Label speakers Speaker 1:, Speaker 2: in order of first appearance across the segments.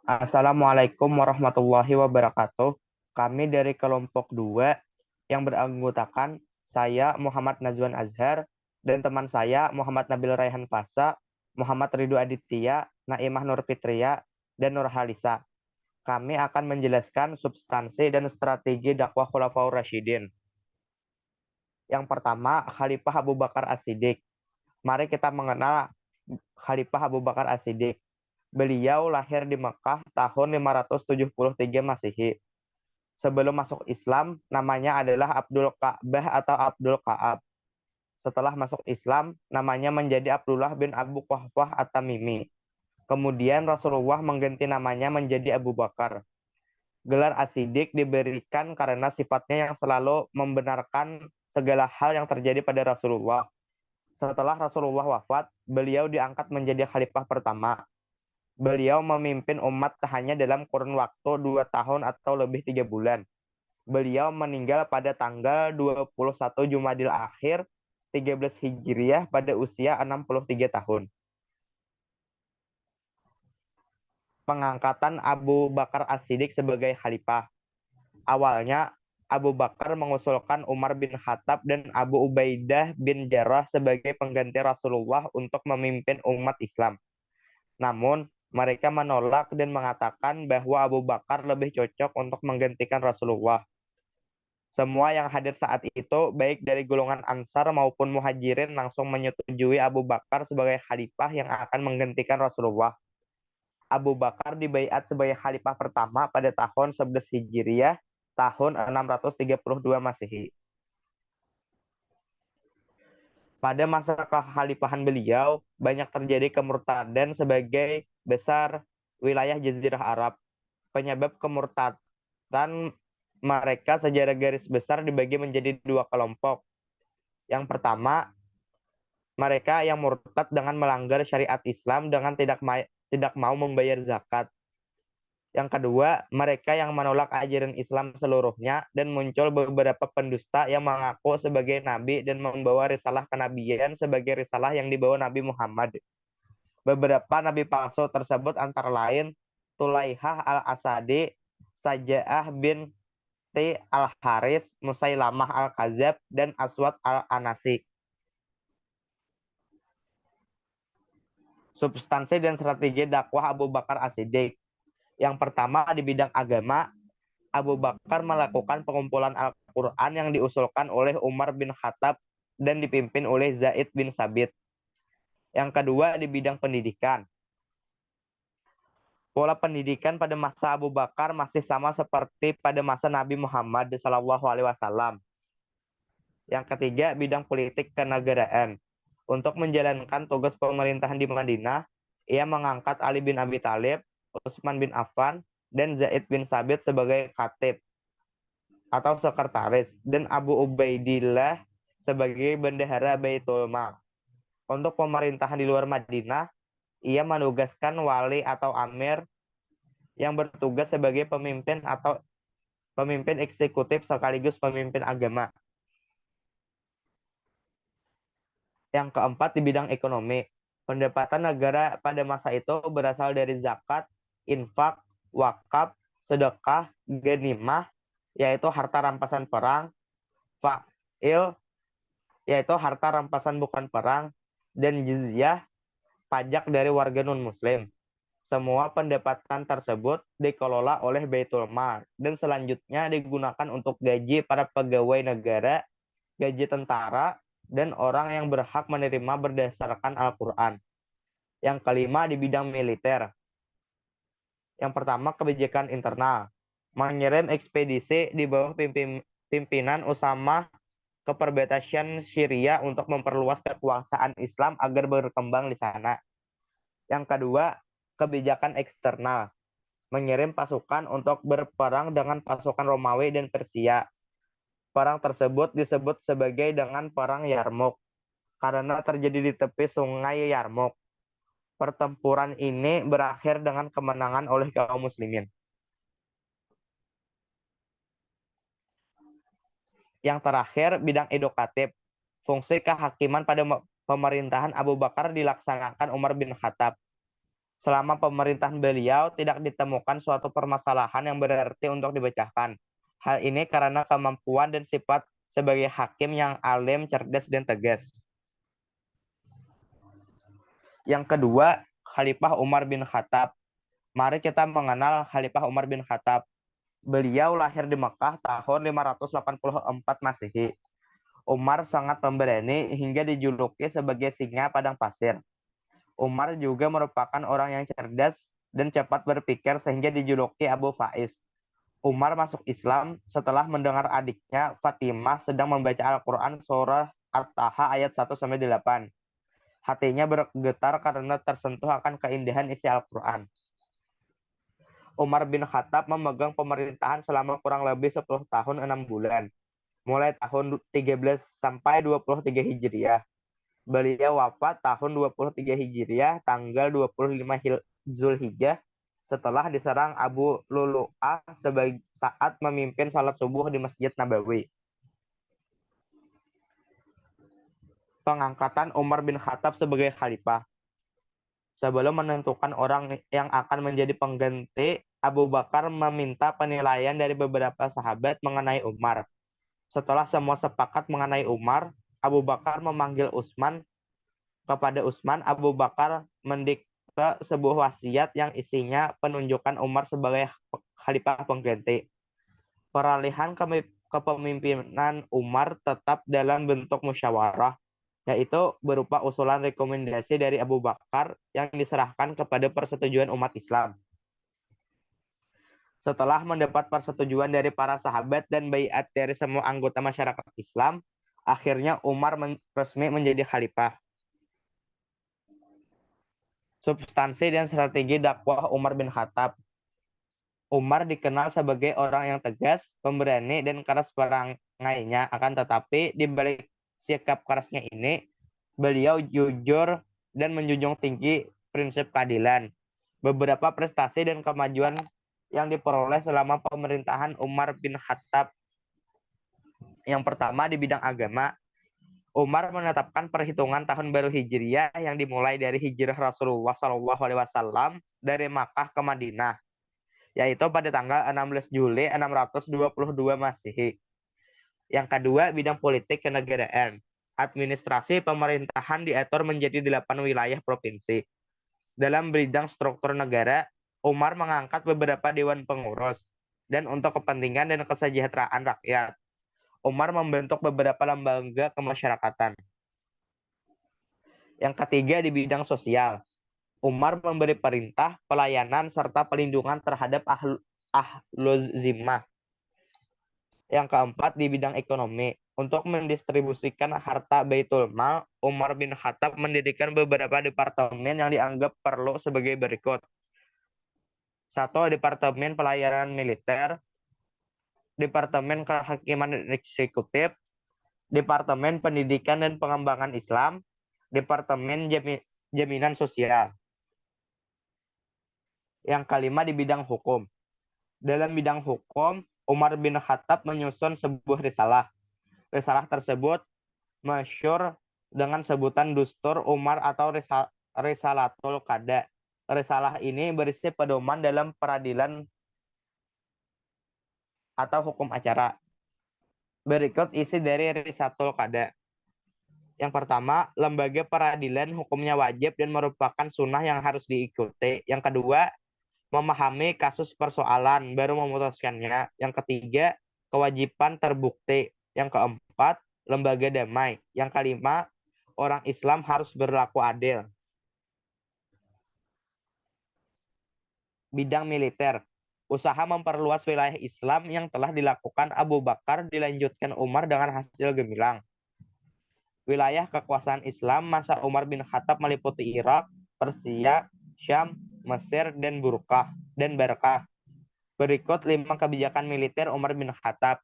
Speaker 1: Assalamualaikum warahmatullahi wabarakatuh. Kami dari kelompok 2 yang beranggotakan saya Muhammad Nazwan Azhar dan teman saya Muhammad Nabil Raihan Fasa, Muhammad Ridho Aditya, Naimah Nur Fitria, dan Nur Halisa. Kami akan menjelaskan substansi dan strategi dakwah Khulafaur Rasyidin. Yang pertama, Khalifah Abu Bakar As-Siddiq. Mari kita mengenal Khalifah Abu Bakar As-Siddiq. Beliau lahir di Mekah tahun 573 Masehi. Sebelum masuk Islam, namanya adalah Abdul Ka'bah atau Abdul Ka'ab. Setelah masuk Islam, namanya menjadi Abdullah bin Abu Quhafah At-Tamimi. Kemudian Rasulullah mengganti namanya menjadi Abu Bakar. Gelar As-Siddiq diberikan karena sifatnya yang selalu membenarkan segala hal yang terjadi pada Rasulullah. Setelah Rasulullah wafat, beliau diangkat menjadi khalifah pertama. Beliau memimpin umat hanya dalam kurun waktu 2 tahun atau lebih 3 bulan. Beliau meninggal pada tanggal 21 Jumadil Akhir 13 Hijriah pada usia 63 tahun. Pengangkatan Abu Bakar As-Siddiq sebagai khalifah. Awalnya Abu Bakar mengusulkan Umar bin Khattab dan Abu Ubaidah bin Jarrah sebagai pengganti Rasulullah untuk memimpin umat Islam. Namun, mereka menolak dan mengatakan bahwa Abu Bakar lebih cocok untuk menggantikan Rasulullah. Semua yang hadir saat itu, baik dari golongan Ansar maupun Muhajirin, langsung menyetujui Abu Bakar sebagai khalifah yang akan menggantikan Rasulullah. Abu Bakar dibaiat sebagai khalifah pertama pada tahun 11 Hijriah, tahun 632 Masehi. Pada masa kekhalifahan beliau, banyak terjadi kemurtadan sebagai besar wilayah Jazirah Arab. Penyebab kemurtadan mereka secara garis besar dibagi menjadi dua kelompok. Yang pertama, mereka yang murtad dengan melanggar syariat Islam dengan tidak mau membayar zakat. Yang kedua, mereka yang menolak ajaran Islam seluruhnya dan muncul beberapa pendusta yang mengaku sebagai nabi dan membawa risalah kenabian sebagai risalah yang dibawa Nabi Muhammad. Beberapa nabi palsu tersebut antara lain Tulaihah al-Asadi, Saja'ah bin T. al-Haris, Musailamah al-Kazab, dan Aswad al-Anasi. Substansi dan strategi dakwah Abu Bakar As-Siddiq. Yang pertama, di bidang agama, Abu Bakar melakukan pengumpulan Al-Quran yang diusulkan oleh Umar bin Khattab dan dipimpin oleh Zaid bin Sabit. Yang kedua, di bidang pendidikan. Pola pendidikan pada masa Abu Bakar masih sama seperti pada masa Nabi Muhammad SAW. Yang ketiga, bidang politik kenegaraan. Untuk menjalankan tugas pemerintahan di Madinah, ia mengangkat Ali bin Abi Thalib, Utsman bin Affan, dan Zaid bin Sabit sebagai khatib atau sekretaris, dan Abu Ubaidillah sebagai bendahara Baitul Mal. Untuk pemerintahan di luar Madinah, ia menugaskan wali atau amir yang bertugas sebagai pemimpin atau pemimpin eksekutif sekaligus pemimpin agama. Yang keempat, di bidang ekonomi. Pendapatan negara pada masa itu berasal dari zakat, infak, wakaf, sedekah, ganimah, yaitu harta rampasan perang, fa'il, yaitu harta rampasan bukan perang, dan jizyah, pajak dari warga non-muslim. Semua pendapatan tersebut dikelola oleh Baitul Mal dan selanjutnya digunakan untuk gaji para pegawai negara, gaji tentara, dan orang yang berhak menerima berdasarkan Al-Quran. Yang kelima, di bidang militer. Yang pertama, kebijakan internal. Mengirim ekspedisi di bawah pimpinan Usama ke perbatasan Syria untuk memperluas kekuasaan Islam agar berkembang di sana. Yang kedua, kebijakan eksternal. Mengirim pasukan untuk berperang dengan pasukan Romawi dan Persia. Perang tersebut disebut sebagai dengan Perang Yarmouk karena terjadi di tepi sungai Yarmouk. Pertempuran ini berakhir dengan kemenangan oleh kaum muslimin. Yang terakhir, bidang edukatif. Fungsi kehakiman pada pemerintahan Abu Bakar dilaksanakan Umar bin Khattab. Selama pemerintahan beliau tidak ditemukan suatu permasalahan yang berarti untuk dipecahkan. Hal ini karena kemampuan dan sifat sebagai hakim yang alim, cerdas, dan tegas. Yang kedua, Khalifah Umar bin Khattab. Mari kita mengenal Khalifah Umar bin Khattab. Beliau lahir di Mekah tahun 584 Masehi. Umar sangat pemberani hingga dijuluki sebagai singa padang pasir. Umar juga merupakan orang yang cerdas dan cepat berpikir sehingga dijuluki Abu Faiz. Umar masuk Islam setelah mendengar adiknya Fatimah sedang membaca Al-Quran surah At-Taha ayat 1-8. Hatinya bergetar karena tersentuh akan keindahan isi Al-Quran. Umar bin Khattab memegang pemerintahan selama kurang lebih 10 tahun 6 bulan, mulai tahun 13 sampai 23 Hijriah. Beliau wafat tahun 23 Hijriah tanggal 25 Zulhijjah setelah diserang Abu Lulu'ah saat memimpin salat subuh di Masjid Nabawi. Pengangkatan Umar bin Khattab sebagai khalifah. Sebelum menentukan orang yang akan menjadi pengganti, Abu Bakar meminta penilaian dari beberapa sahabat mengenai Umar. Setelah semua sepakat mengenai Umar, Abu Bakar memanggil Utsman. Kepada Utsman, Abu Bakar mendikte sebuah wasiat yang isinya penunjukan Umar sebagai khalifah pengganti. Peralihan kepemimpinan Umar tetap dalam bentuk musyawarah, yaitu berupa usulan rekomendasi dari Abu Bakar yang diserahkan kepada persetujuan umat Islam. Setelah mendapat persetujuan dari para sahabat dan baiat dari semua anggota masyarakat Islam, akhirnya Umar resmi menjadi khalifah. Substansi dan strategi dakwah Umar bin Khattab. Umar dikenal sebagai orang yang tegas, pemberani, dan keras perangainya. Akan tetapi, di balik sikap kerasnya ini, beliau jujur dan menjunjung tinggi prinsip keadilan. Beberapa prestasi dan kemajuan yang diperoleh selama pemerintahan Umar bin Khattab. Yang pertama, di bidang agama, Umar menetapkan perhitungan tahun baru Hijriah yang dimulai dari hijrah Rasulullah SAW dari Makkah ke Madinah, yaitu pada tanggal 16 Juli 622 Masehi. Yang kedua, bidang politik kenegaraan. Administrasi pemerintahan diatur menjadi 8 wilayah provinsi. Dalam bidang struktur negara, Umar mengangkat beberapa dewan pengurus, dan untuk kepentingan dan kesejahteraan rakyat, Umar membentuk beberapa lembaga kemasyarakatan. Yang ketiga, di bidang sosial, Umar memberi perintah, pelayanan, serta pelindungan terhadap ahlul zimmah. Yang keempat, di bidang ekonomi, untuk mendistribusikan harta Baitul Mal, Umar bin Khattab mendirikan beberapa departemen yang dianggap perlu sebagai berikut. 1. Departemen Pelayanan Militer, Departemen Kehakiman dan Eksekutif, Departemen Pendidikan dan Pengembangan Islam, Departemen Jaminan Sosial. Yang kelima, di bidang hukum. Dalam bidang hukum, Umar bin Khattab menyusun sebuah risalah. Risalah tersebut masyhur dengan sebutan Dustur Umar atau Risalatul Qada. Risalah ini berisi pedoman dalam peradilan atau hukum acara. Berikut isi dari Risalatul Qada. Yang pertama, lembaga peradilan hukumnya wajib dan merupakan sunnah yang harus diikuti. Yang kedua, memahami kasus persoalan baru memutuskannya. Yang ketiga, kewajiban terbukti. Yang keempat, lembaga damai. Yang kelima, orang Islam harus berlaku adil. Bidang militer. Usaha memperluas wilayah Islam yang telah dilakukan Abu Bakar dilanjutkan Umar dengan hasil gemilang. Wilayah kekuasaan Islam masa Umar bin Khattab meliputi Irak, Persia, Syam, Mesir, dan Barakah. Berikut 5 kebijakan militer Umar bin Khattab.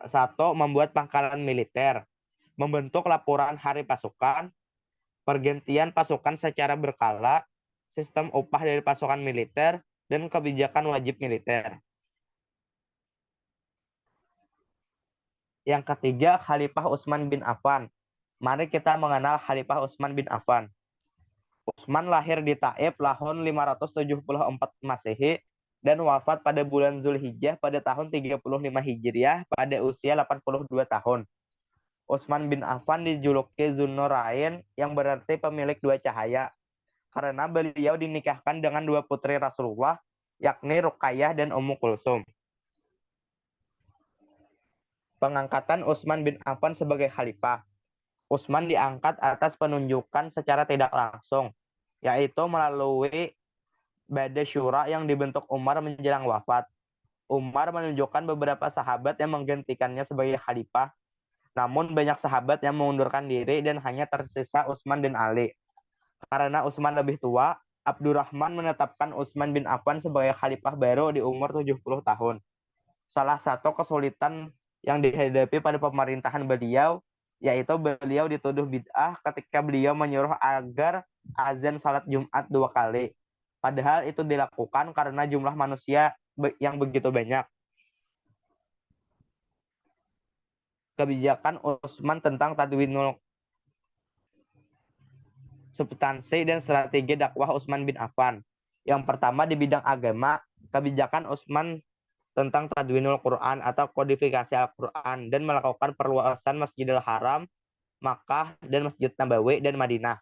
Speaker 1: 1. Membuat pangkalan militer. Membentuk laporan hari pasukan, pergantian pasukan secara berkala, sistem upah dari pasukan militer, dan kebijakan wajib militer. Yang ketiga, Khalifah Utsman bin Affan. Mari kita mengenal Khalifah Utsman bin Affan. Utsman lahir di Taif tahun 574 Masehi dan wafat pada bulan Zulhijjah pada tahun 35 Hijriah pada usia 82 tahun. Utsman bin Affan dijuluki Zunnurain yang berarti pemilik dua cahaya karena beliau dinikahkan dengan dua putri Rasulullah yakni Ruqayyah dan Ummu Kulsum. Pengangkatan Utsman bin Affan sebagai khalifah. Utsman diangkat atas penunjukan secara tidak langsung, yaitu melalui Bada Syura yang dibentuk Umar menjelang wafat. Umar menunjukkan beberapa sahabat yang menggantikannya sebagai khalifah, namun banyak sahabat yang mengundurkan diri dan hanya tersisa Utsman dan Ali. Karena Utsman lebih tua, Abdurrahman menetapkan Utsman bin Affan sebagai khalifah baru di umur 70 tahun. Salah satu kesulitan yang dihadapi pada pemerintahan beliau yaitu beliau dituduh bid'ah ketika beliau menyuruh agar azan salat Jumat 2 kali. Padahal itu dilakukan karena jumlah manusia yang begitu banyak. Kebijakan Utsman tentang tadwinul substansi dan strategi dakwah Utsman bin Affan. Yang pertama di bidang agama, kebijakan Utsman tentang tadwinul Quran atau kodifikasi Al-Quran dan melakukan perluasan Masjidil Haram, Makkah, dan Masjid Nabawi dan Madinah.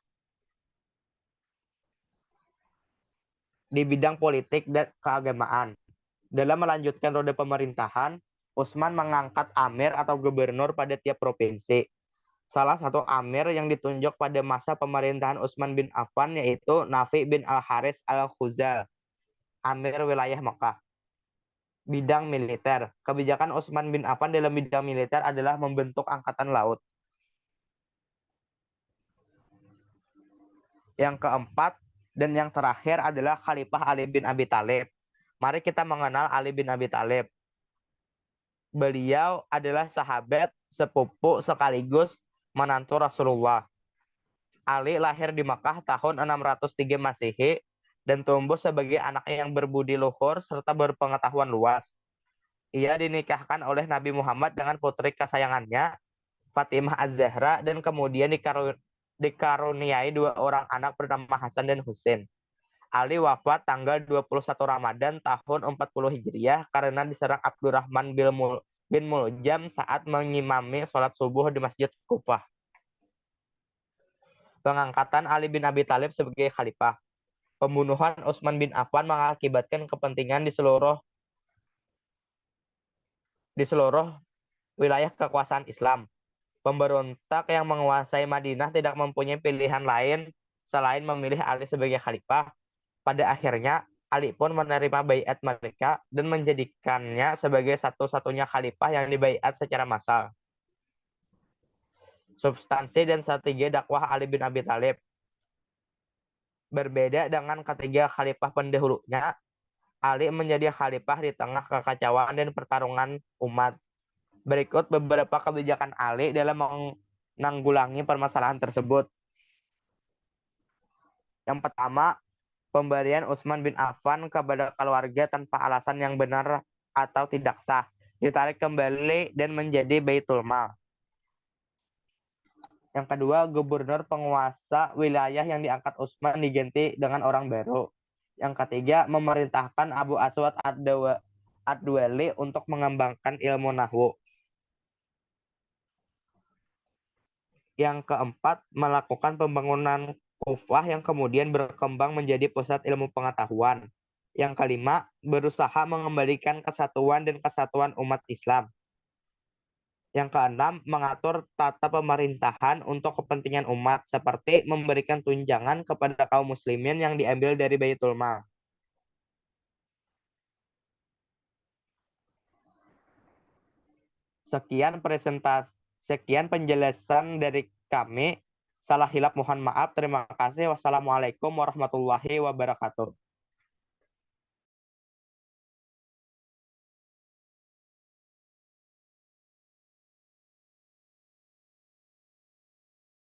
Speaker 1: Di bidang politik dan keagamaan, dalam melanjutkan roda pemerintahan, Utsman mengangkat amir atau gubernur pada tiap provinsi. Salah satu amir yang ditunjuk pada masa pemerintahan Utsman bin Affan yaitu Nafi bin Al-Haris Al-Khuzal, amir wilayah Makkah. Bidang militer. Kebijakan Utsman bin Affan dalam bidang militer adalah membentuk angkatan laut. Yang keempat dan yang terakhir adalah Khalifah Ali bin Abi Thalib. Mari kita mengenal Ali bin Abi Thalib. Beliau adalah sahabat, sepupu sekaligus menantu Rasulullah. Ali lahir di Makkah tahun 603 Masehi dan tumbuh sebagai anak yang berbudi luhur serta berpengetahuan luas. Ia dinikahkan oleh Nabi Muhammad dengan putri kesayangannya, Fatimah Az-Zahra, dan kemudian dikaruniai dua orang anak bernama Hasan dan Husain. Ali wafat tanggal 21 Ramadan tahun 40 Hijriah karena diserang Abdurrahman bin Muljam saat mengimami sholat subuh di Masjid Kufah. Pengangkatan Ali bin Abi Thalib sebagai khalifah. Pembunuhan Utsman bin Affan mengakibatkan kepentingan di seluruh wilayah kekuasaan Islam. Pemberontak yang menguasai Madinah tidak mempunyai pilihan lain selain memilih Ali sebagai khalifah. Pada akhirnya, Ali pun menerima baiat mereka dan menjadikannya sebagai satu-satunya khalifah yang dibaiat secara massal. Substansi dan strategi dakwah Ali bin Abi Thalib. Berbeda dengan ketiga khalifah pendahulunya, Ali menjadi khalifah di tengah kekacauan dan pertarungan umat. Berikut beberapa kebijakan Ali dalam menanggulangi permasalahan tersebut. Yang pertama, pemberian Utsman bin Affan kepada keluarga tanpa alasan yang benar atau tidak sah, ditarik kembali dan menjadi Baitul Mal. Yang kedua, gubernur penguasa wilayah yang diangkat Utsman diganti dengan orang baru. Yang ketiga, memerintahkan Abu Aswad Ad-Duali untuk mengembangkan ilmu nahwu. Yang keempat, melakukan pembangunan Kufah yang kemudian berkembang menjadi pusat ilmu pengetahuan. Yang kelima, berusaha mengembalikan kesatuan dan kesatuan umat Islam. Yang keenam, mengatur tata pemerintahan untuk kepentingan umat, seperti memberikan tunjangan kepada kaum muslimin yang diambil dari Baitul Mal. Sekian penjelasan dari kami. Salah hilap mohon maaf. Terima kasih. Wassalamualaikum warahmatullahi wabarakatuh.